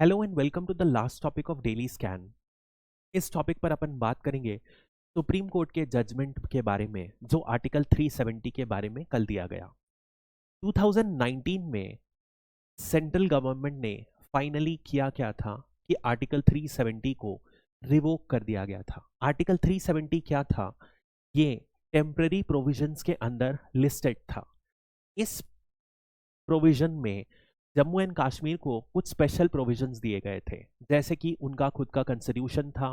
Hello and welcome to the last topic of daily scan. इस topic पर अपन बात करेंगे सुप्रीम कोर्ट के जजमेंट के बारे में जो आर्टिकल 370 के बारे में कल दिया गया। 2019 में सेंट्रल गवर्नमेंट ने फाइनली किया क्या था कि आर्टिकल 370 को रिवोक कर दिया गया था। आर्टिकल 370 क्या था? ये टेम्पररी प्रोविजंस के अंदर लिस्टेड था। इस प्रोविजन में जम्मू एंड कश्मीर को कुछ स्पेशल प्रोविजंस दिए गए थे, जैसे कि उनका खुद का कॉन्स्टिट्यूशन था,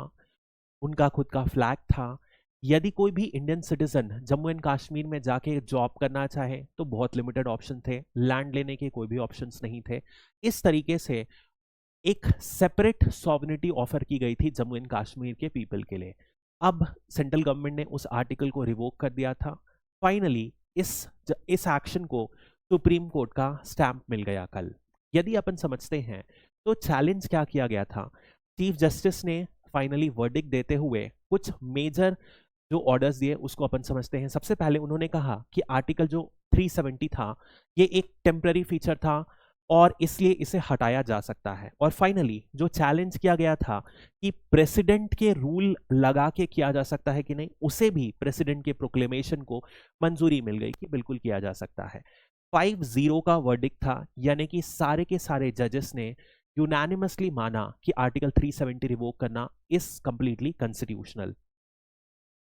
उनका खुद का फ्लैग था। यदि कोई भी Indian citizen Jammu and Kashmir में जाके जॉब करना चाहे तो बहुत लिमिटेड ऑप्शन थे, लैंड लेने के कोई भी ऑप्शंस नहीं थे। इस तरीके से एक सेपरेट सॉवरेनिटी ऑफर की गई थी जम्मू एंड कश्मीर के पीपल के लिए। अब सेंट्रल गवर्नमेंट ने उस आर्टिकल को रिवोक कर दिया था। फाइनली इस एक्शन को सुप्रीम कोर्ट का स्टैंप मिल गया कल। यदि अपन समझते हैं तो चैलेंज क्या किया गया था, चीफ जस्टिस ने फाइनली वर्डिक्ट देते हुए कुछ मेजर जो ऑर्डर्स दिए उसको अपन समझते हैं। सबसे पहले उन्होंने कहा कि आर्टिकल जो 370 था ये एक टेम्पररी फीचर था और इसलिए इसे हटाया जा सकता है। और फाइनली जो चैलेंज किया गया था कि प्रेसिडेंट के रूल लगा के किया जा सकता है कि नहीं, उसे भी प्रेसिडेंट के प्रोक्लेमेशन को मंजूरी मिल गई कि बिल्कुल किया जा सकता है। 5-0 का वर्डिक्ट था, यानी कि सारे के सारे जजेस ने यूनानिमसली माना कि आर्टिकल 370 रिवोक करना इज कंप्लीटली कॉन्स्टिट्यूशनल।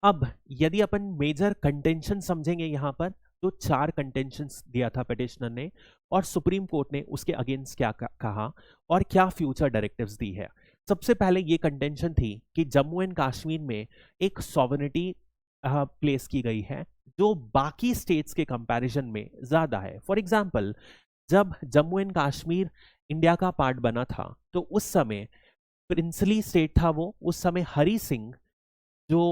अब यदि अपन मेजर कंटेंशन समझेंगे यहां पर, तो 4 कंटेंशंस दिया था पिटिशनर ने और सुप्रीम कोर्ट ने उसके अगेंस्ट क्या कहा और क्या फ्यूचर डायरेक्टिव्स दी है। सबसे पहले ये कंटेंशन थी कि जम्मू एंड कश्मीर में एक सॉवरेनिटी प्लेस की गई है जो बाकी स्टेट्स के कंपैरिजन में ज्यादा है। फॉर एग्जांपल, जब जम्मू एंड कश्मीर इंडिया का पार्ट बना था तो उस समय प्रिंसली स्टेट था वो। उस समय हरि सिंह जो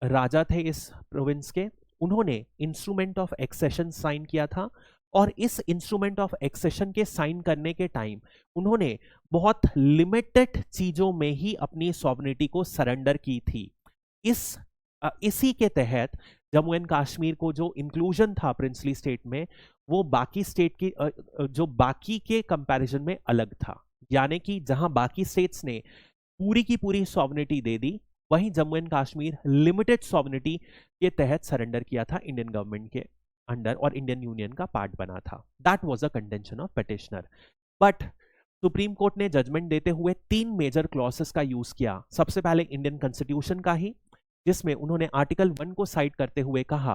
राजा थे इस प्रोविंस के, उन्होंने इंस्ट्रूमेंट ऑफ एक्सेशन साइन किया था और इस इंस्ट्रूमेंट ऑफ एक्सेशन के साइन करने के टाइम उन्होंने बहुत लिमिटेड चीजों में ही अपनी सॉवरेनिटी को सरेंडर की थी। इसी के तहत जम्मू एंड कश्मीर को जो इंक्लूजन था प्रिंसली स्टेट में, वो बाकी स्टेट की जो बाकी के कंपैरिजन में अलग था। यानी कि जहां बाकी स्टेट्स ने पूरी की पूरी सॉवरेनिटी दे दी, वहीं Jammu and Kashmir limited sovereignty के तहत सरेंडर किया था इंडियन गवर्नमेंट के अंडर और इंडियन यूनियन का पार्ट बना था। That was a contention of petitioner. But supreme court ने जजमेंट देते हुए 3 मेजर क्लॉसेस का यूज किया। सबसे पहले इंडियन कॉन्स्टिट्यूशन का ही, जिसमें उन्होंने आर्टिकल 1 को साइड करते हुए कहा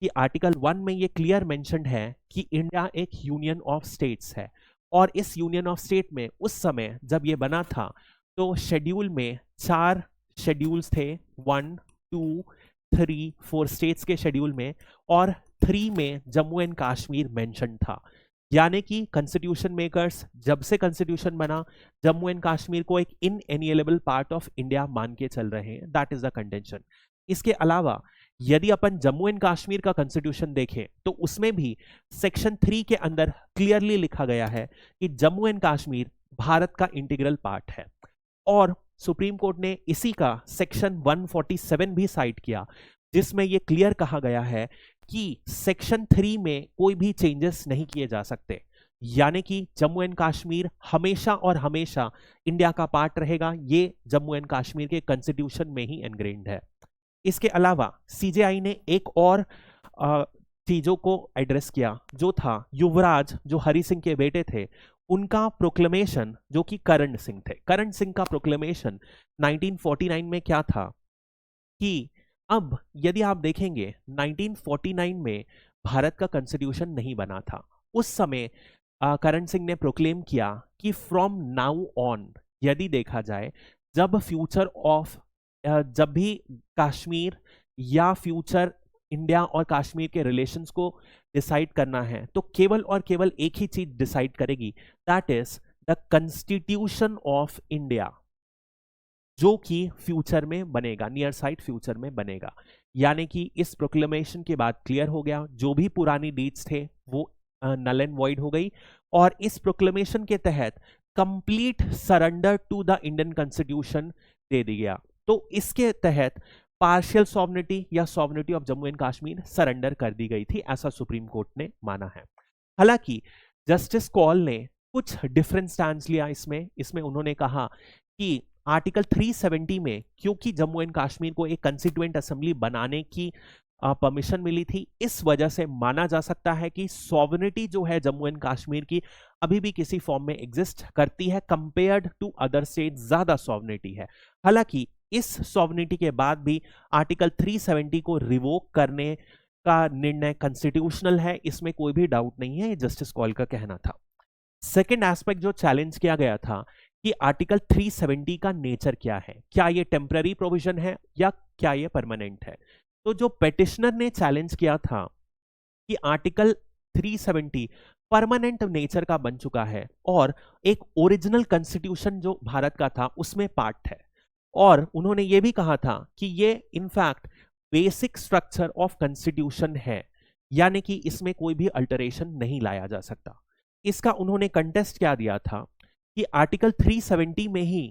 कि आर्टिकल 1 में ये क्लियर मेंशन्ड है कि इंडिया एक यूनियन ऑफ स्टेट्स है और इस यूनियन ऑफ स्टेट में उस समय जब ये बना था तो शेड्यूल में 4 शेड्यूल्स थे, 1, 2, 3, 4 स्टेट्स के शेड्यूल में, और 3 में जम्मू एंड कश्मीर मेंशन था। यानी कि कॉन्स्टिट्यूशन मेकर्स जब से कॉन्स्टिट्यूशन बना जम्मू एंड कश्मीर को एक इनएलिएनेबल पार्ट ऑफ इंडिया मान के चल रहे हैं। That is the contention. इसके अलावा यदि अपन जम्मू एंड कश्मीर का कॉन्स्टिट्यूशन देखें तो उसमें भी सेक्शन 3 के अंदर क्लियरली लिखा गया है कि जम्मू एंड कश्मीर भारत का इंटीग्रल पार्ट है। और सुप्रीम कोर्ट ने इसी का सेक्शन 147 भी साइट किया, जिसमें यह क्लियर कहा गया है कि सेक्शन 3 में कोई भी चेंजेस नहीं किए जा सकते। यानी कि जम्मू एंड कश्मीर हमेशा और हमेशा इंडिया का पार्ट रहेगा। ये जम्मू एंड कश्मीर के कॉन्स्टिट्यूशन में ही एनग्रेन्ड है। इसके अलावा सीजेआई ने एक और चीजों को एड्रेस किया, जो था युवराज जो हरि सिंह के बेटे थे, उनका प्रोक्लेमेशन जो कि करण सिंह थे। करण सिंह का प्रोक्लेमेशन 1949 में क्या था कि अब यदि आप देखेंगे 1949 में भारत का कॉन्स्टिट्यूशन नहीं बना था। उस समय करण सिंह ने प्रोक्लेम किया कि फ्रॉम नाउ ऑन, यदि देखा जाए, जब फ्यूचर ऑफ जब भी कश्मीर या फ्यूचर इंडिया और कश्मीर के रिलेशंस को डिसाइड करना है तो केवल और केवल एक ही चीज डिसाइड करेगी, that is the constitution of India, जो कि फ्यूचर में बनेगा, नियर साइड फ्यूचर में बनेगा। यानी कि इस प्रोक्लेमेशन के बाद क्लियर हो गया, जो भी पुरानी डीड्स थे वो नल एंड वॉइड हो गई और इस प्रोक्लेमेशन के तहत complete surrender to the Indian constitution दे दिया गया। तो इसके तहत पार्शियल सॉवरेनिटी या sovereignty of Jammu and Kashmir surrender कर दी गई थी, ऐसा सुप्रीम कोर्ट ने माना है। हालांकि जस्टिस कौल ने कुछ डिफरेंट स्टैंड लिया इसमें उन्होंने कहा कि आर्टिकल 370 में क्योंकि जम्मू एंड कश्मीर को एक कंस्टिट्यूएंट असेंबली बनाने की परमिशन मिली थी, इस वजह से माना जा सकता है कि सॉवरेनिटी जो है जम्मू एंड कश्मीर की अभी भी किसी फॉर्म में एग्जिस्ट करती है, कंपेयर्ड टू अदर स्टेट ज्यादा सॉवरेनिटी है। हालांकि इस सॉवरेनिटी के बाद भी आर्टिकल 370 को रिवोक करने का निर्णय कॉन्स्टिट्यूशनल है, इसमें कोई भी डाउट नहीं है, जस्टिस कॉल का कहना था। सेकेंड एस्पेक्ट जो चैलेंज किया गया था कि आर्टिकल 370 का नेचर क्या है, क्या ये टेम्पररी प्रोविजन है या क्या ये परमानेंट है। तो जो पेटिशनर ने चैलेंज किया था कि आर्टिकल 370 परमानेंट नेचर का बन चुका है और एक ओरिजिनल कॉन्स्टिट्यूशन जो भारत का था उसमें पार्ट है, और उन्होंने ये भी कहा था कि ये in fact basic structure of constitution है, यानी कि इसमें कोई भी अल्टरेशन नहीं लाया जा सकता। इसका उन्होंने कंटेस्ट क्या दिया था कि आर्टिकल 370 में ही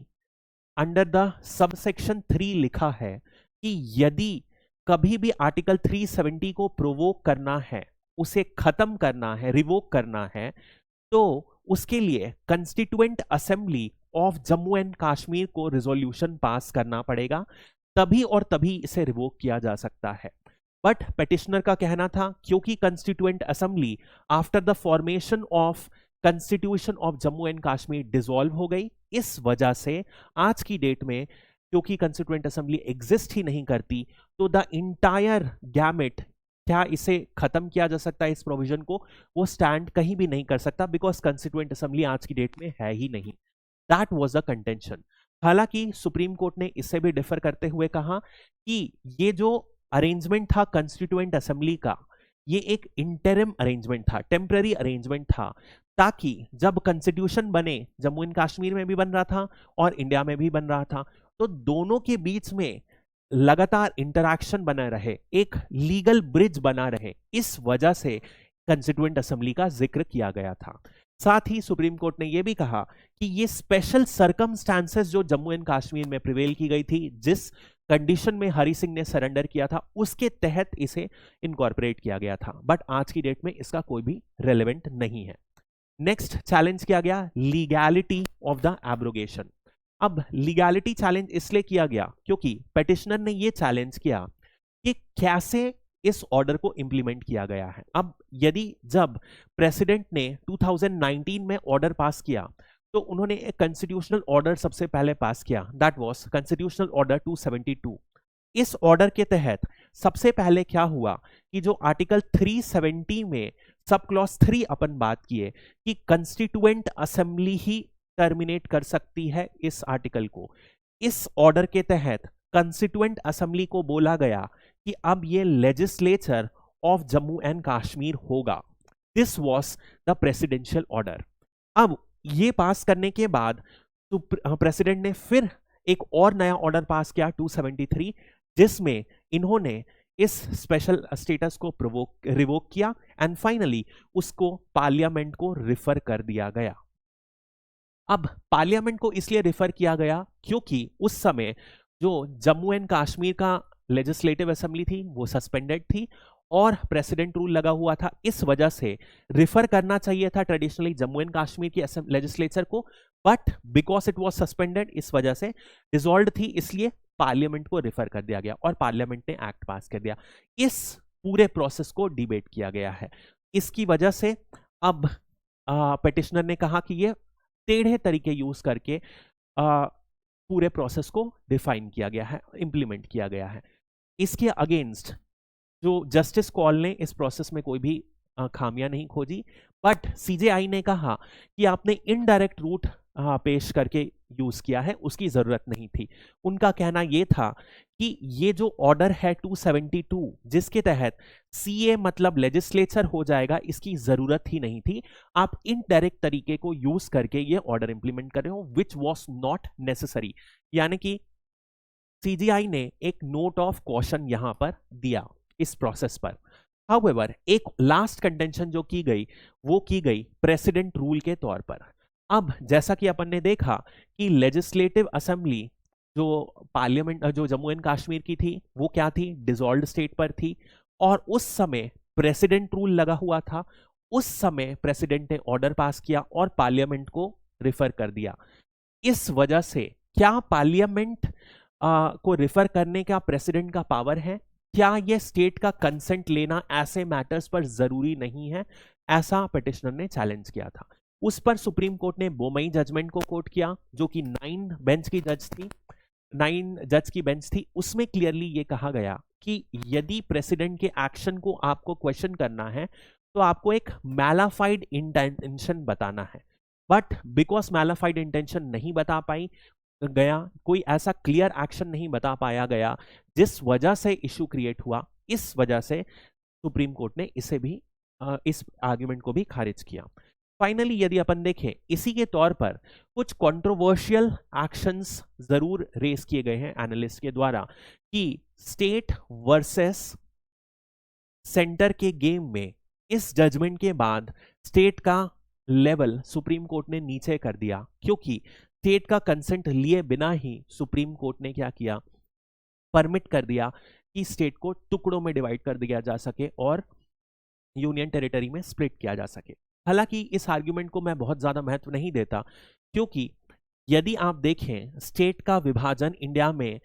अंडर द सबसेक्शन 3 लिखा है कि यदि कभी भी आर्टिकल 370 को प्रोवोक करना है, उसे खत्म करना है, रिवोक करना है, तो उसके लिए constituent assembly of Jammu and Kashmir को रिजोल्यूशन पास करना पड़ेगा, तभी और तभी इसे रिवोक किया जा सकता है। बट पेटिशनर का कहना था क्योंकि constituent assembly after the formation of constitution of Jammu and Kashmir dissolve हो गई, इस वजह से आज की डेट में क्योंकि कंस्टिट्यूएंट असेंबली एग्जिस्ट ही नहीं करती, तो द इंटायर गैमेट, क्या इसे खत्म किया जा सकता है इस प्रोविजन को, वो स्टैंड कहीं भी नहीं कर सकता, बिकॉज कंस्टिट्यूएंट असेंबली आज की डेट में है ही नहीं। That was the contention. हालांकि सुप्रीम कोर्ट ने इससे भी डिफर करते हुए कहा कि ये जो अरेंजमेंट था कंस्टिट्यूएंट असेंबली का, ये एक इंटरिम अरेंजमेंट था, टेम्पररी अरेंजमेंट था, ताकि जब कॉन्स्टिट्यूशन बने, जम्मू एंड कश्मीर में भी बन रहा था और इंडिया में भी बन रहा था, तो दोनों के बीच में लगातार इंटरैक्शन बना रहे, एक लीगल ब्रिज बना रहे, इस वजह से कंस्टिट्यूएंट असेंबली का जिक्र किया गया था। साथ ही सुप्रीम कोर्ट ने यह भी कहा कि ये स्पेशल सर्कमस्टांसेस जो जम्मू एंड कश्मीर में प्रिवेल की गई थी, जिस कंडीशन में हरि सिंह ने सरेंडर किया था, उसके तहत इसे इनकॉर्पोरेट किया गया था, बट आज की डेट में इसका कोई भी रेलेवेंट नहीं है। नेक्स्ट चैलेंज किया गया लीगैलिटी ऑफ द एब्रोगेशन। अब लीगैलिटी चैलेंज इसलिए किया गया क्योंकि पेटिशनर ने यह चैलेंज किया कि कैसे इस ऑर्डर को इंप्लीमेंट किया गया है। अब यदि जब प्रेसिडेंट ने 2019 में ऑर्डर पास किया, तो उन्होंने एक कॉन्स्टिट्यूशनल ऑर्डर सबसे पहले पास किया, दैट वाज कॉन्स्टिट्यूशनल ऑर्डर 272। इस ऑर्डर के तहत सबसे पहले क्या हुआ कि जो आर्टिकल 370 में सब क्लॉज 3 अपन बात किए कि कंस्टिट्यूएंट असेंबली ही टर्मिनेट कर सकती है इस आर्टिकल को, इस ऑर्डर के तहत कंस्टिट्यूएंट असेंबली को बोला गया कि अब ये legislature of Jammu and Kashmir होगा। This was the presidential order. अब ये पास करने के बाद तो प्रेसिडेंट ने फिर एक और नया ऑर्डर पास किया 273, जिसमें इन्होंने इस स्पेशल स्टेटस को रिवोक किया एंड फाइनली उसको पार्लियामेंट को रिफर कर दिया गया। अब पार्लियामेंट को इसलिए रिफर किया गया क्योंकि उस समय जो जम्मू एंड कश्मीर का लेजिस्लेटिव असेंबली थी वो सस्पेंडेड थी और प्रेसिडेंट रूल लगा हुआ था, इस वजह से रिफर करना चाहिए था ट्रेडिशनली जम्मू एंड कश्मीर की लेजिस्लेचर को, but because it was suspended, इस वजह से डिसॉल्व थी, इसलिए पार्लियामेंट को रिफर कर दिया गया और पार्लियामेंट ने एक्ट पास कर दिया। इस पूरे प्रोसेस को डिबेट किया गया है। इसकी वजह से अब पेटिशनर ने कहा कि ये टेढ़े तरीके यूज करके पूरे प्रोसेस को डिफाइन किया गया है, इंप्लीमेंट किया गया है। इसके अगेंस्ट जो जस्टिस कॉल ने इस प्रोसेस में कोई भी खामियां नहीं खोजी, बट सीजेआई ने कहा कि आपने इनडायरेक्ट रूट पेश करके यूज किया है, उसकी जरूरत नहीं थी। उनका कहना यह था कि ये जो ऑर्डर है 272 जिसके तहत सीए मतलब लेजिस्लेचर हो जाएगा, इसकी जरूरत ही नहीं थी, आप इनडायरेक्ट तरीके को यूज करके ये ऑर्डर इंप्लीमेंट कर रहे हो, विच वॉज नॉट नेसेसरी। यानी कि सीजीआई ने एक नोट ऑफ कॉशन यहां पर दिया इस प्रोसेस पर। हाउएवर एक लास्ट कंटेंशन जो की गई वो की गई प्रेसिडेंट रूल के तौर पर। अब जैसा कि अपन ने देखा कि लेजिस्लेटिव असेंबली जो पार्लियामेंट जो जम्मू एंड कश्मीर की थी वो क्या थी, डिसॉल्व्ड स्टेट पर थी, और उस समय प्रेसिडेंट रूल लगा हुआ था। उस समय प्रेसिडेंट ने ऑर्डर पास किया और पार्लियामेंट को रिफर कर दिया। इस वजह से क्या पार्लियामेंट को रिफर करने का प्रेसिडेंट का पावर है? क्या यह स्टेट का कंसेंट लेना ऐसे मैटर्स पर जरूरी नहीं है? ऐसा पिटिशनर ने चैलेंज किया था। उस पर सुप्रीम कोर्ट ने बोमई जजमेंट को कोट किया, जो कि 9 बेंच की जज थी, 9 जज की बेंच थी। उसमें क्लियरली ये कहा गया कि यदि प्रेसिडेंट के एक्शन को आपको क्वेश्चन करना है तो आपको एक मैलाफाइड इंटेंशन बताना है। बट बिकॉज मैलाफाइड इंटेंशन नहीं बता पाई गया, कोई ऐसा क्लियर एक्शन नहीं बता पाया गया जिस वजह से इशू क्रिएट हुआ, इस वजह से सुप्रीम कोर्ट ने इसे भी इस आर्ग्यूमेंट को भी खारिज किया। फाइनली यदि अपन देखें, इसी के तौर पर कुछ कंट्रोवर्शियल एक्शंस जरूर रेस किए गए हैं एनालिस्ट के द्वारा कि स्टेट वर्सेस सेंटर के गेम में इस जजमेंट के बाद स्टेट का लेवल सुप्रीम कोर्ट ने नीचे कर दिया, क्योंकि स्टेट का कंसेंट लिए बिना ही सुप्रीम कोर्ट ने क्या किया, परमिट कर दिया कि स्टेट को टुकड़ों में डिवाइड कर दिया जा सके और यूनियन टेरिटरी में स्प्लिट किया जा सके। हालांकि इस आर्ग्यूमेंट को मैं बहुत ज्यादा महत्व नहीं देता, क्योंकि यदि आप देखें स्टेट का विभाजन इंडिया में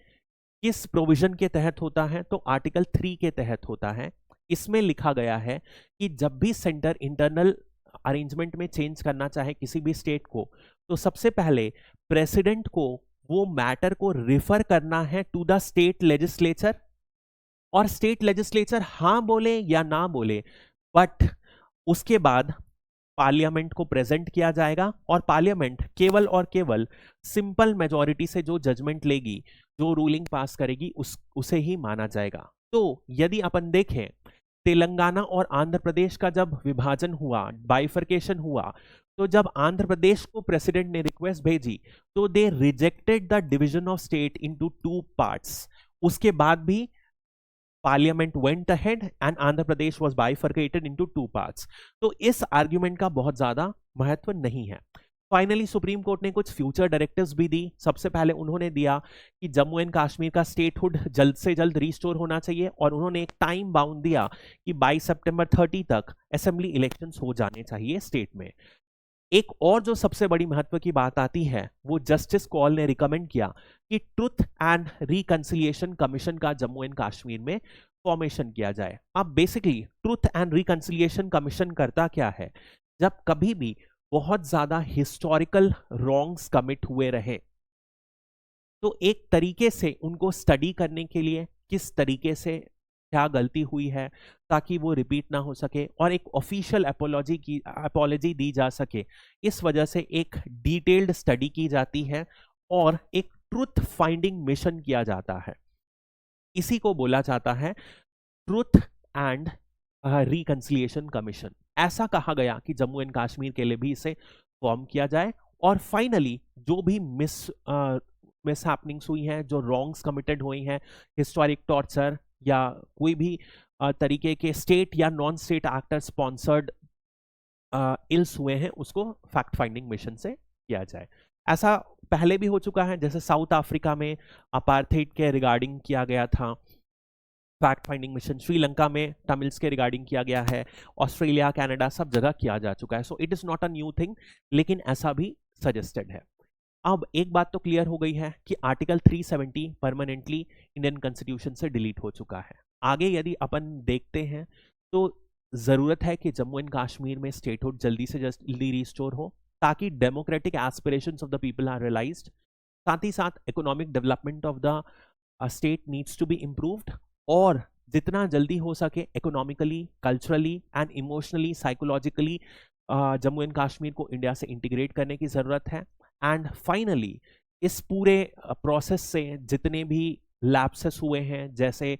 किस प्रोविजन के तहत होता है, तो आर्टिकल 3 के तहत होता है। इसमें लिखा गया है कि जब भी सेंटर इंटरनल अरेंजमेंट में चेंज करना चाहे किसी भी स्टेट को, तो सबसे पहले प्रेसिडेंट को वो मैटर को रिफर करना है टू द स्टेट लेजिस्लेचर, और स्टेट लेजिस्लेचर हां बोले या ना बोले, बट उसके बाद पार्लियामेंट को प्रेजेंट किया जाएगा और पार्लियामेंट केवल और केवल सिंपल मेजॉरिटी से जो जजमेंट लेगी, जो रूलिंग पास करेगी, उसे ही माना जाएगा। तो यदि अपन देखें तेलंगाना और आंध्र प्रदेश का जब विभाजन हुआ, बाइफर्केशन हुआ, तो जब आंध्र प्रदेश को प्रेसिडेंट ने रिक्वेस्ट भेजी तो they rejected the division of state into 2 parts. उसके बाद भी parliament went ahead and Andhra Pradesh was bifurcated into 2 parts. तो इस आर्ग्यूमेंट का बहुत ज्यादा महत्व नहीं है। फाइनली सुप्रीम कोर्ट ने कुछ फ्यूचर डायरेक्टिव्स भी दी। सबसे पहले उन्होंने दिया कि जम्मू एंड कश्मीर का स्टेटहुड जल्द से जल्द रिस्टोर होना चाहिए, और उन्होंने एक टाइम बाउंड दिया कि 22 सितंबर 30 तक असेंबली इलेक्शंस हो जाने चाहिए स्टेट में। एक और जो सबसे बड़ी महत्व की बात आती है, वो जस्टिस कॉल ने रिकमेंड किया कि ट्रुथ एंड रिकंसिलिएशन कमीशन का जम्मू एंड कश्मीर में फॉर्मेशन किया जाए। अब basically truth and reconciliation commission करता क्या है, जब कभी भी बहुत ज्यादा हिस्टोरिकल रॉन्ग्स कमिट हुए रहे, तो एक तरीके से उनको स्टडी करने के लिए किस तरीके से क्या गलती हुई है ताकि वो रिपीट ना हो सके, और एक ऑफिशियल अपॉलॉजी दी जा सके, इस वजह से एक डिटेल्ड स्टडी की जाती है और एक ट्रुथ फाइंडिंग मिशन किया जाता है। इसी को बोला जाता है ट्रुथ एंड रिकंसिलिएशन कमीशन। ऐसा कहा गया कि जम्मू एंड कश्मीर के लिए भी इसे फॉर्म किया जाए, और फाइनली जो भी मिस हैपनिंग्स हुई हैं, जो रॉन्ग्स कमिटेड हुई हैं, हिस्टोरिक टॉर्चर या कोई भी तरीके के स्टेट या non state actor sponsored ills हुए हैं, उसको फैक्ट फाइंडिंग मिशन से किया जाए। ऐसा पहले भी हो चुका है, जैसे साउथ अफ्रीका में अपार्थाइड के रिगार्डिंग किया गया था फैक्ट फाइंडिंग मिशन, श्रीलंका में तमिल्स के रिगार्डिंग किया गया है, ऑस्ट्रेलिया, कनाडा, सब जगह किया जा चुका है। So it is not a new thing, लेकिन ऐसा भी सजेस्टेड है। अब एक बात तो क्लियर हो गई है कि आर्टिकल 370 परमानेंटली इंडियन कॉन्स्टिट्यूशन से डिलीट हो चुका है। आगे यदि अपन देखते हैं तो जरूरत है कि जम्मू एंड कश्मीर में स्टेटहुड जल्दी से जल्दी रिस्टोर हो, ताकि democratic aspirations of the people are realised. साथ ही साथ economic development of the state needs to be improved, और जितना जल्दी हो सके economically, culturally and emotionally, psychologically Jammu and Kashmir को इंडिया से इंटीग्रेट करने की जरूरत है। एंड फाइनली इस पूरे प्रोसेस से जितने भी लैप्सेस हुए हैं, जैसे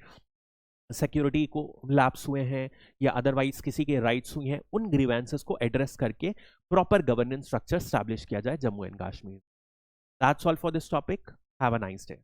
सिक्योरिटी को लैप्स हुए हैं या अदरवाइज किसी के राइट्स हुए हैं, उन ग्रीवेंसेस को एड्रेस करके प्रॉपर गवर्नेंस स्ट्रक्चर स्टैब्लिश किया जाए Jammu and Kashmir. That's all for this topic. Have a nice day.